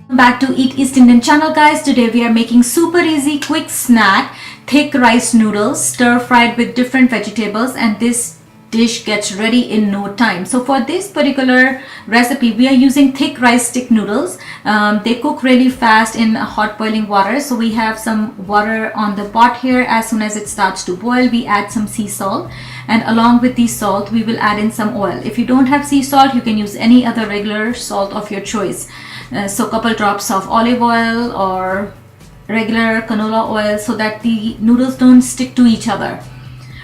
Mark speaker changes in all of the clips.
Speaker 1: Back to Eat East Indian channel, guys. Today we are making super easy quick snack thick rice noodles stir fried with different vegetables, and this dish gets ready in no time. So for this particular recipe we are using thick rice stick noodles. They cook really fast in hot boiling water. So we have some water on the pot here. As soon as it starts to boil, we add some sea salt, and along with the salt we will add in some oil. If you don't have sea salt, you can use any other regular salt of your choice. So couple drops of olive oil or regular canola oil so that the noodles don't stick to each other.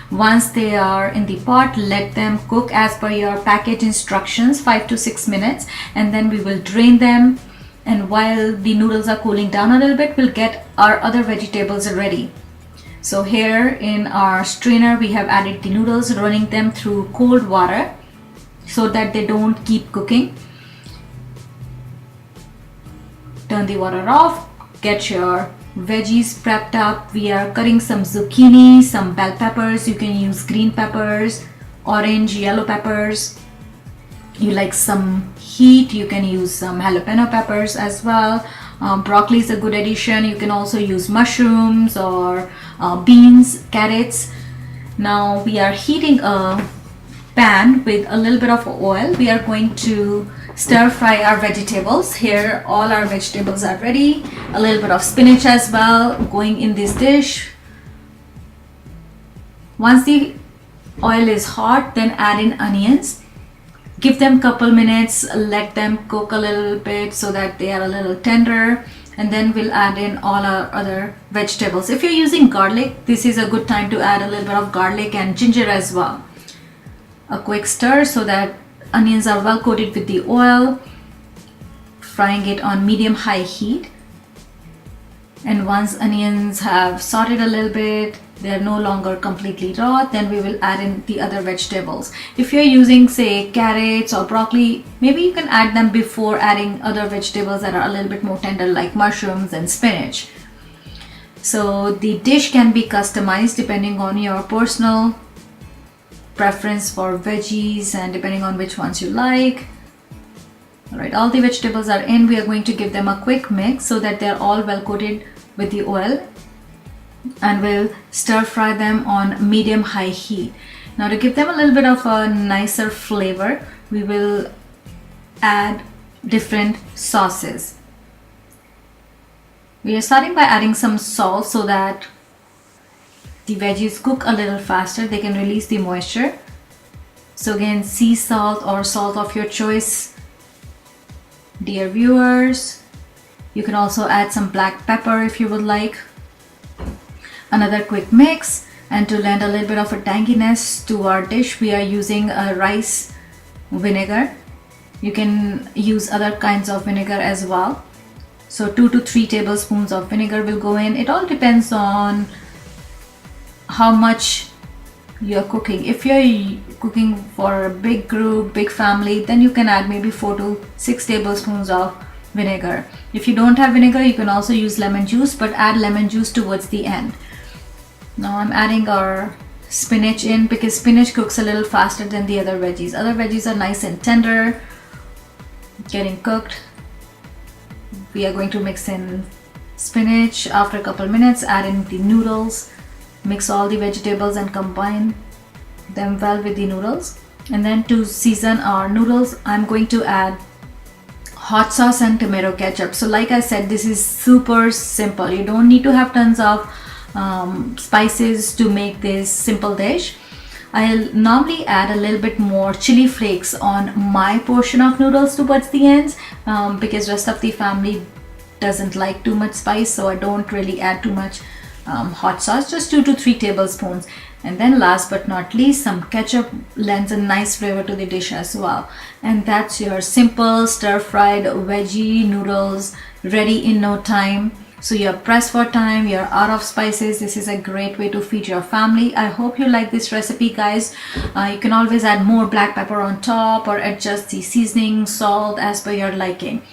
Speaker 1: Once they are in the pot, let them cook as per your package instructions, 5 to 6 minutes, and then we will drain them. And while the noodles are cooling down a little bit, we'll get our other vegetables ready. So here in our strainer we have added the noodles, running them through cold water so that they don't keep cooking. Turn the water off, get your veggies prepped up. We are cutting some zucchini, some bell peppers. You can use green peppers, orange, yellow peppers. You like some heat, you can use some jalapeno peppers as well. Broccoli is a good addition. You can also use mushrooms or beans, carrots. Now we are heating a pan with a little bit of oil. We are going to stir fry our vegetables. Here all our vegetables are ready. A little bit of spinach as well going in this dish. Once the oil is hot, then add in onions. Give them couple minutes, let them cook a little bit so that they are a little tender, and then we'll add in all our other vegetables. If you're using garlic, this is a good time to add a little bit of garlic and ginger as well. A quick stir so that onions are well coated with the oil, frying it on medium-high heat. And once onions have sauteed a little bit, they're no longer completely raw, then we will add in the other vegetables. If you're using, say, carrots or broccoli, maybe you can add them before adding other vegetables that are a little bit more tender, like mushrooms and spinach. So the dish can be customized depending on your personal preference for veggies and depending on which ones you like. Alright, all the vegetables are in. We are going to give them a quick mix so that they're all well coated with the oil, and we'll stir fry them on medium-high heat. Now to give them a little bit of a nicer flavor, we will add different sauces. We are starting by adding some salt so that the veggies cook a little faster, they can release the moisture. So again, sea salt or salt of your choice, dear viewers. You can also add some black pepper if you would like. Another quick mix, and to lend a little bit of a tanginess to our dish, we are using a rice vinegar. You can use other kinds of vinegar as well. So 2 to 3 tablespoons of vinegar will go in. It all depends on how much you're cooking. If you're cooking for a big group, big family, then you can add maybe 4 to 6 tablespoons of vinegar. If you don't have vinegar, you can also use lemon juice, but add lemon juice towards the end. Now I'm adding our spinach in because spinach cooks a little faster than the other veggies. Other veggies are nice and tender, getting cooked. We are going to mix in spinach. After a couple minutes, add in the noodles. Mix all the vegetables and combine them well with the noodles. And then to season our noodles, I'm going to add hot sauce and tomato ketchup. So like I said, this is super simple. You don't need to have tons of spices to make this simple dish. I'll normally add a little bit more chili flakes on my portion of noodles towards the ends because rest of the family doesn't like too much spice, so I don't really add too much hot sauce, just 2 to 3 tablespoons. And then last but not least, some ketchup lends a nice flavor to the dish as well. And that's your simple stir-fried veggie noodles ready in no time. So you're pressed for time, you're out of spices. This is a great way to feed your family. I hope you like this recipe, guys. You can always add more black pepper on top or adjust the seasoning, salt as per your liking.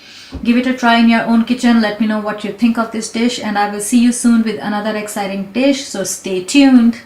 Speaker 1: Give it a try in your own kitchen. Let me know what you think of this dish, and I will see you soon with another exciting dish. So stay tuned.